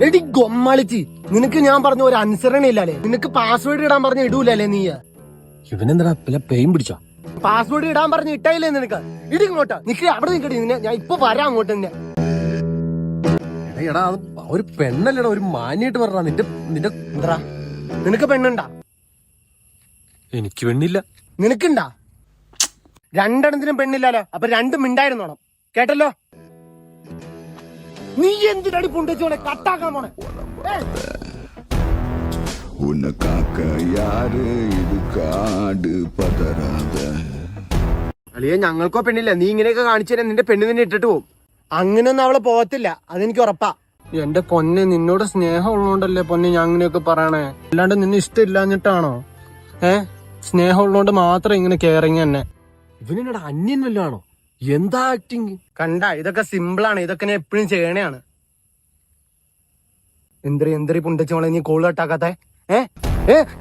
എടി ഗൊമ്മളിച്ചി, നിനക്ക് ഞാൻ പറഞ്ഞ ഒരു അനുസരണ ഇല്ലല്ലേ? നിനക്ക് പാസ്വേഡ് ഇടാൻ പറഞ്ഞ ഇടൂലല്ലേ നീ? ഇവനെന്താ പെയിൻ പിടിച്ചോ? പാസ്വേഡ് ഇടാൻ പറഞ്ഞ ഇട്ടായില്ലേ നിനക്ക്? ഇടി ഇങ്ങോട്ടാ, നിക്ക് അവിടെ നിക്കടി, ഞാൻ ഇപ്പൊ വരാം അങ്ങോട്ട് തന്നെ. എടാ അത് ഒരു പെണ്ണല്ലടാ, ഒരു മാന്യായിട്ട് പറഞ്ഞ. നിന്റെ എന്താ നിനക്ക് പെണ്ണുണ്ടാ? എനിക്ക് പെണ്ണില്ല. നിനക്കുണ്ടാ? രണ്ടെണ്ണത്തിനും പെണ്ണില്ലല്ലോ, അപ്പൊ രണ്ടും മിണ്ടായിരുന്നോണം, കേട്ടല്ലോ? നീ എന്തിനടി പുണ്ടച്ചോളെ കട്ടാക്കാൻ പോണെ? അളിയെ ഞങ്ങൾക്കോ പെണ്ണില്ല, നീ ഇങ്ങനെയൊക്കെ കാണിച്ചു തരാൻ നിന്റെ പെണ്ണ് നിന്നെ ഇട്ടിട്ട് പോകും. അങ്ങനെയൊന്നും അവള് പോകത്തില്ല, അതെനിക്ക് ഉറപ്പാ. എന്റെ പൊന്നെ, നിന്നോട് സ്നേഹം ഉള്ളതുകൊണ്ടല്ലേ പൊന്നെ ഞാൻ അങ്ങനെയൊക്കെ പറയണേ, അല്ലാണ്ട് നിന്നെ ഇഷ്ടമില്ലാഞ്ഞിട്ടാണോ? സ്നേഹം ഉള്ളതുകൊണ്ട് മാത്രം ഇങ്ങനെ കെയറിങ് തന്നെ. ഇവനെടാ അന്യൻ വല്ലാണോ? എന്താ ആക്ടിങ് കണ്ട, ഇതൊക്കെ സിമ്പിളാണ്, ഇതൊക്കെ ഞാൻ എപ്പോഴും ചെയ്യണയാണ്. എന്തൊരു പുണ്ടച്ചോളെ നീ കോള് കട്ടാക്കാത്ത?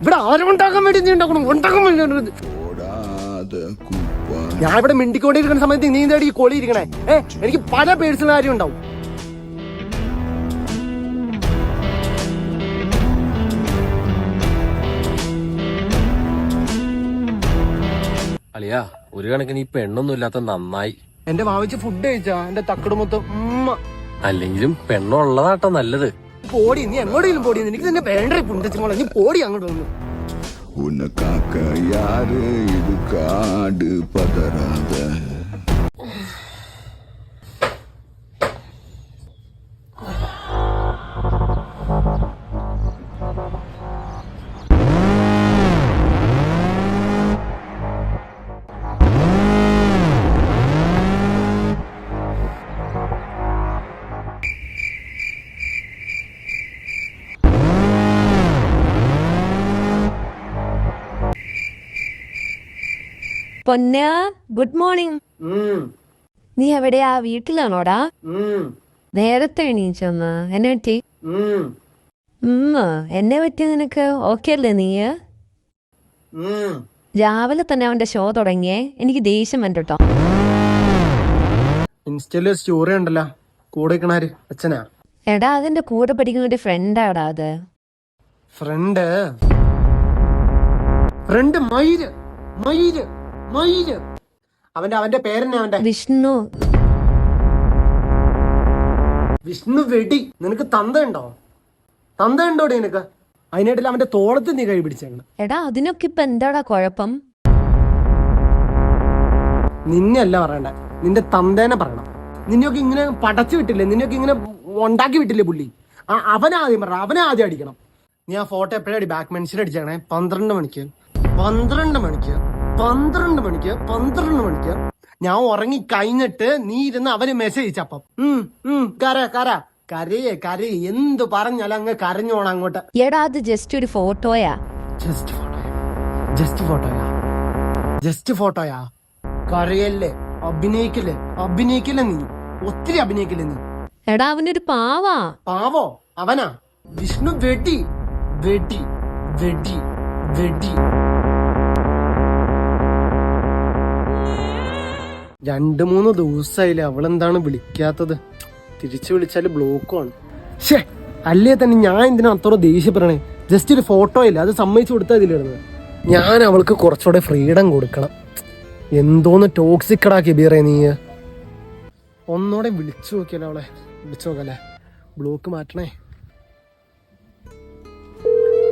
ഇവിടെ ആരും ഉണ്ടാക്കാൻ വേണ്ടി നീ ഉണ്ടാക്കാൻ വേണ്ടി ഞാൻ ഇവിടെ മിണ്ടിക്കൊണ്ടിരിക്കുന്ന സമയത്ത് നീ എന്താ ഈ കോളി ഇരിക്കണേ? എനിക്ക് പല പേഴ്സണൽ കാര്യം ഉണ്ടാവും. അളിയാ, ഒരു കണക്കിന് ഈ പെണ്ണൊന്നും ഇല്ലാത്ത നന്നായി. എന്റെ വാവിച്ച് ഫുഡ് കഴിച്ചാ? എന്റെ തക്കട് മൊത്തം അല്ലെങ്കിലും പെണ്ണുള്ളതാട്ടോ നല്ലത്. പോടി, നീ എങ്ങോട്ടെങ്കിലും പോടി, എനിക്ക് തന്നെ വേണ്ട പുണ്ടച്ചോളെ, നീ പോടി അങ്ങോട്ട് വന്നു. ഉനക്കാക്ക യാര് ഇത് കാട് പതറാത. പൊന്ന, ഗുഡ് മോർണിംഗ്. നീ എവിടെയാ? വീട്ടിലാണോടാ? നേരത്തെ എണീച്ചൊന്ന്. എന്നെ പറ്റി? എന്നെ പറ്റി നിനക്ക് ഓക്കെ അല്ലേ? നീ രാവിലെ തന്നെ അവന്റെ ഷോ തുടങ്ങിയേ, എനിക്ക് ദേഷ്യം വന്നിട്ടോ. ഇൻസ്റ്റയില് സ്റ്റോറി ഉണ്ടല്ലോ, കൂടെ അച്ഛനാ? എടാ, അതിന്റെ കൂടെ പഠിക്കുന്ന ഒരു ഫ്രണ്ടാടാ. അത് ഫ്രണ്ട് മയില് മയില് മയില് അവന്റെ പേരെന്നെ? അവന്റെ വിഷ്ണു. വിഷ്ണു വെടി. നിനക്ക് തന്തയുണ്ടോ? തന്തയുണ്ടോടെ നിനക്ക്? അതിനായിട്ടില്ല അവന്റെ തോളത്ത് നീ കൈ പിടിച്ചേക്കണം. എടാ, അതിനൊക്കെ ഇപ്പൊ എന്താടാ കുഴപ്പം? നിന്നെ അല്ല പറയണ്ടേ, നിന്റെ തന്തേനെ പറയണം. നിന്നെയൊക്കെ ഇങ്ങനെ പടച്ചു വിട്ടില്ലേ, നിന്നെയൊക്കെ ഇങ്ങനെ ഉണ്ടാക്കി വിട്ടില്ലേ പുള്ളി? അവനാദ്യം പറ, അവനെ ആദ്യം അടിക്കണം. നീ ആ ഫോട്ടോ എപ്പോഴാടി ബാക്ക് മെൻഷൻ അടിച്ചേക്കണേ? 12 മണിക്ക് ഞാൻ ഉറങ്ങി കഴിഞ്ഞിട്ട് നീ ഇരുന്ന് അവന് മെസ്സേജ് അയച്ചപ്പം കരയെ എന്ത് പറഞ്ഞാലും അങ്ങ് കരഞ്ഞോണം അങ്ങോട്ട്. എടാ, അത് ജസ്റ്റ് ഒരു ഫോട്ടോയാ. ജസ്റ്റ് ഫോട്ടോയാ? കരയല്ലേ, അഭിനയിക്കില്ലേ നീ? ഒത്തിരി അഭിനയിക്കില്ലേ നീ? എടാ, അവനൊരു പാവാ. പാവോ? അവനാ വിഷ്ണു വെടി വെടി വെടി വെടി. 2-3 ദിവസമായില്ലേ, അവളെന്താണ് വിളിക്കാത്തത്? തിരിച്ചു വിളിച്ചാല് ബ്ലോക്കുമാണ്. അല്ലേ തന്നെ ഞാൻ എന്തിനാ അത്ര ദേഷ്യപ്പെടണേ? ജസ്റ്റ് ഒരു ഫോട്ടോ ഇല്ല, അത് സമ്മതിച്ചു കൊടുത്താൽ ഇതിലിടുന്നത്. ഞാൻ അവൾക്ക് കുറച്ചുകൂടെ ഫ്രീഡം കൊടുക്കണം. എന്തോന്ന് ടോക്സിക്കടാക്കി ബീറേ നീ. ഒന്നോടെ വിളിച്ചു നോക്കിയല്ലോ അവളെ, വിളിച്ചു നോക്കല്ലേ? ബ്ലോക്ക് മാറ്റണേ.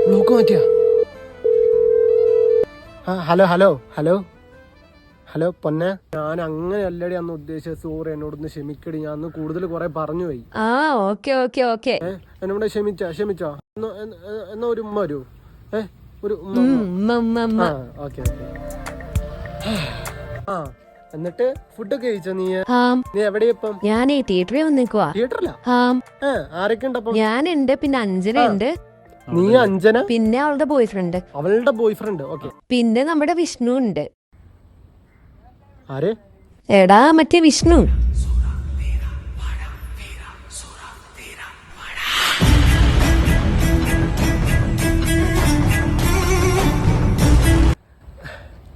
ബ്ലോക്ക് മാറ്റിയാ? ഹലോ പൊന്നെ, ഞാൻ അങ്ങനെ അല്ലടി അന്ന് ഉദ്ദേശിച്ചത്. സോറി, എന്നോടൊന്ന് ക്ഷമിക്കടി, ഞാൻ അന്ന് കൂടുതൽ കുറെ പറഞ്ഞു പോയി. എന്നോട് ക്ഷമിച്ചോ? എന്നാ ഒരു ഉമ്മ വരൂ? ഒരു ഉമ്മ. ഓക്കെ. എന്നിട്ട് ഫുഡൊക്കെ കഴിച്ചോ നീ? നീ എവിടെയാ ഇപ്പം? ഞാൻ തിയേറ്ററിൽ വന്നേക്കുവാ. തിയേറ്ററിലാ? ആരൊക്കെ ഉണ്ട്? ഞാനുണ്ട്, പിന്നെ അഞ്ജന ഉണ്ട്. നീ അഞ്ജന? പിന്നെ അവളുടെ ബോയ് ഫ്രണ്ട്. ഓക്കെ. പിന്നെ നമ്മുടെ വിഷ്ണു ഉണ്ട്. ആര്? എടാ, മറ്റേ വിഷ്ണു.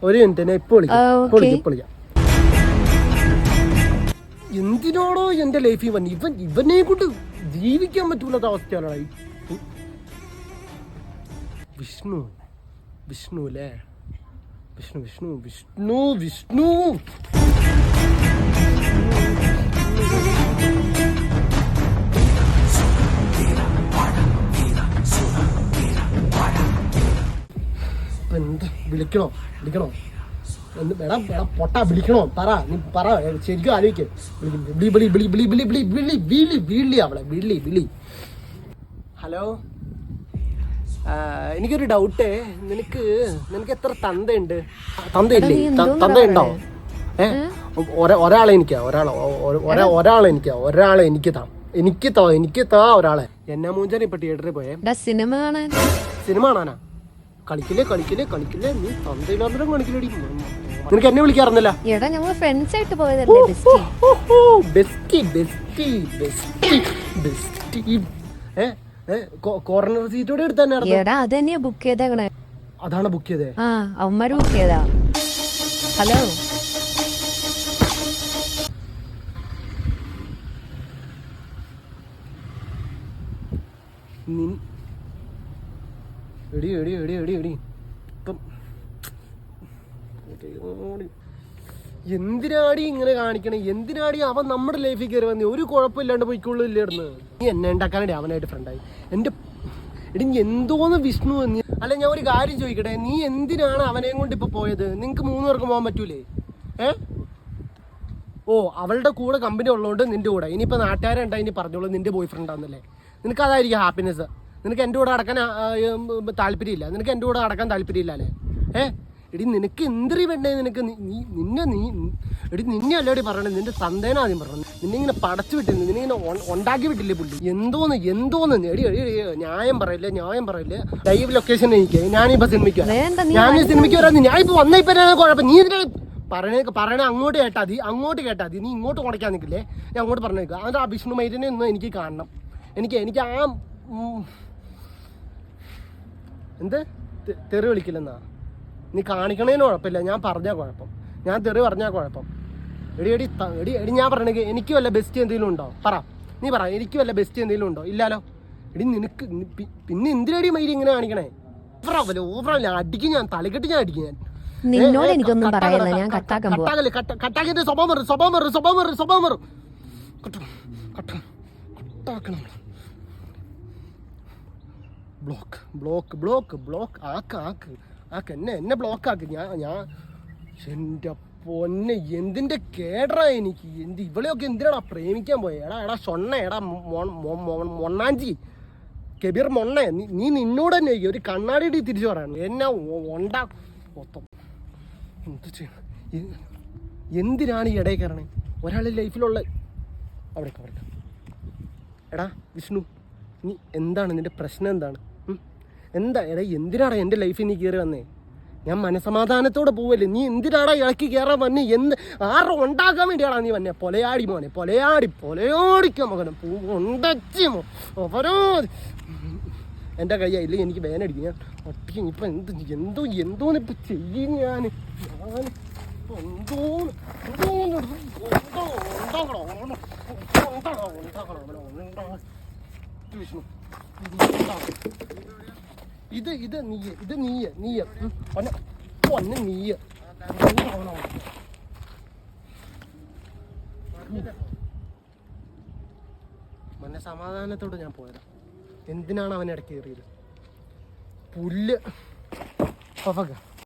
ഒരു മിനിറ്റ്, ഇപ്പൊ വിളിക്കാം. എന്തിനാണോ എന്റെ ലൈഫിൽ വന്ന് ഇവനെ കൊണ്ട് ജീവിക്കാൻ പറ്റൂലാത്ത അവസ്ഥയാണ്. വിഷ്ണു വിഷ്ണു അല്ലേ? വിഷ്ണു വിഷ്ണു വിഷ്ണു വിഷ്ണു എന്ത് വിളിക്കണോ വിളിക്കണോ എടാ പൊട്ടാ വിളിക്കണോ? പറ നീ പറ, ശരിക്കും ആലോചിക്ക്. വിളി അവളെ വിളി. ഹലോ, എനിക്കൊരു ഡൗട്ട്. നിനക്ക് എത്ര തന്തയുണ്ട്? തന്തയില്ലേ? തന്തയുണ്ടോ? ഒരാളെ എനിക്കാ എനിക്ക് താ ഒരാളെ. എന്നാ മൂഞ്ചാൻ ഇപ്പൊ തിയേറ്ററിൽ പോയേ? സിനിമ കാണാനാ? കളിക്കില്ലേ നീ തന്തയില്ലാത്തരം കളിക്കില്ലടി. നിനക്ക് എന്നെ വിളിക്കാറുന്നില്ല? എടാ ഞങ്ങൾ ഫ്രണ്ട്സ് ആയിട്ട് പോയതല്ലേ കോർണർ സീറ്റോടെ എടുത്തന്നെ. എടാ അതന്നെയാ ബുക്ക് ചെയ്തേ. അതാണ് ബുക്ക് ചെയ്തേ? ആ അവന്മാര് ബുക്ക് ചെയ്താ. ഹലോ എടി ഇപ്പം എന്തിനാടി ഇങ്ങനെ കാണിക്കണേ? എന്തിനാടി അവൻ നമ്മുടെ ലൈഫിൽ കയറി വന്നേ? ഒരു കുഴപ്പമില്ലാണ്ട് പോയിക്കൊള്ളില്ലായിരുന്നു. നീ എന്നെ ഉണ്ടാക്കാനടി അവനായിട്ട് ഫ്രണ്ടായി. എന്റെ എടി എന്തോന്ന് വിഷ്ണു നീ. അല്ല ഞാൻ ഒരു കാര്യം ചോദിക്കട്ടെ, നീ എന്തിനാണ് അവനെയും കൊണ്ട് ഇപ്പൊ പോയത്? നിങ്ങക്ക് 3 പേർക്ക് പോകാൻ പറ്റൂലേ? ഓ അവളുടെ കൂടെ കമ്പനി ഉള്ളതുകൊണ്ട് നിന്റെ കൂടെ. ഇനിയിപ്പോ നാട്ടുകാരുണ്ടായി ഇനി പറഞ്ഞോളൂ നിന്റെ ബോയ് ഫ്രണ്ട് ആണെന്നല്ലേ. നിനക്ക് അതായിരിക്കും ഹാപ്പിനെസ്. നിനക്ക് എൻ്റെ കൂടെ നടക്കാൻ താല്പര്യമില്ല. നിനക്ക് എൻ്റെ കൂടെ നടക്കാൻ താല്പര്യമില്ല അല്ലേ? എടി നിനക്ക് എന്തിരി വേണ്ടേ? നിനക്ക് നിന്നെ അല്ലേടി പറയണേ? നിന്റെ തന്തേനെ ആദ്യം പറഞ്ഞു. നിന്നെ ഇങ്ങനെ പടച്ചു വിട്ടിരുന്നു, നിന്നെ ഇങ്ങനെ ഉണ്ടാക്കി വിട്ടില്ലേ പുള്ളി? എന്തോന്ന് എടി ന്യായം പറയില്ലേ. ലൈവ് ലൊക്കേഷൻ എനിക്ക് ഞാനിപ്പോ സിനിമയ്ക്ക് വരാം. ഞാൻ ഇപ്പൊ വന്ന ഇപ്പൊ കുഴപ്പം. നീ പറയണേ അങ്ങോട്ട് കേട്ടാ മതി. നീ ഇങ്ങോട്ട് ഉടയ്ക്കാൻ നിൽക്കില്ലേ? ഞാൻ അങ്ങോട്ട് പറഞ്ഞേക്കുക. അത് ആ വിഷ്ണു മൈരനെ ഒന്ന് എനിക്ക് കാണണം. എനിക്ക് ആ എന്ത് തെറി വിളിക്കില്ലെന്നാ നീ കാണിക്കണേന് കുഴപ്പമില്ല. ഞാൻ പറഞ്ഞാൽ കുഴപ്പം, ഞാൻ തെറി പറഞ്ഞാൽ കുഴപ്പം. എടി ഞാൻ പറഞ്ഞേ, എനിക്ക് വല്ല ബെസ്റ്റ് എന്തെങ്കിലും ഉണ്ടോ? നീ പറ, എനിക്ക് വല്ല ബെസ്റ്റ് എന്തെങ്കിലും ഉണ്ടോ? ഇല്ലാലോ. എടി നിനക്ക് പിന്നെ എന്തിനടി മൈരി ഇങ്ങനെ കാണിക്കണേ? ഓവറല്ല അടിക്കും ഞാൻ, തലക്കെട്ട് ഞാൻ അടിക്കും ഞാൻ. നിന്നോട് എനിക്കൊന്നും പറയല്ല, ഞാൻ കട്ടാക്കിന്റെ സ്വഭാവം വരും. ബ്ലോക്ക് ആക്ക് എന്നെ ബ്ലോക്ക് ആക്ക്. ഞാൻ എൻ്റെ പൊന്നെ എന്തിന്റെ കേടറാ എനിക്ക്. ഇവളെയൊക്കെ എന്തിനാടാ പ്രേമിക്കാൻ പോയെ? എടാ ഷൊണ്ണ, മൊണ്ണാഞ്ചി കെബീർ മൊണ്ണേ, നീ നിന്നോട് തന്നെ ഒരു കണ്ണാടി തിരിച്ചു പറയണം. എന്നെ മൊത്തം എന്ത് ചെയ്യണം? എന്തിനാണ് ഈ ഇടയിൽ കയറണേ? ഒരാളുടെ ലൈഫിലുള്ള അവിടെ എടാ വിഷ്ണു, നീ എന്താണ് നിന്റെ പ്രശ്നം? എന്തിനാടാ എൻ്റെ ലൈഫിൽ നീ കയറി വന്നേ? ഞാൻ മനസമാധാനത്തോടെ പോവല്ലേ? നീ എന്തിനാടാ ഇളക്കി കയറാൻ വന്നേ? ആരും ഉണ്ടാക്കാൻ വേണ്ടിയാടാ നീ വന്നേ? പൊലയാടി മോനെ, പൊലയാടിക്കാൻ മകനെ പൂണ്ടച്ചോ അവരോട് എൻ്റെ കയ്യായില്ലേ എനിക്ക് വേനടിക്കും. ഞാൻ ഒട്ടിക്കും. ഇപ്പം എന്തോന്നിപ്പോൾ ചെയ്യും ഞാൻ? വിഷ്ണു ഇത് നീയ പൊന്നെ നീയ സമാധാനത്തോടെ ഞാൻ പോയതാ. എന്തിനാണ് അവൻ ഇടയ്ക്ക് കയറിയത്? പുല്ല്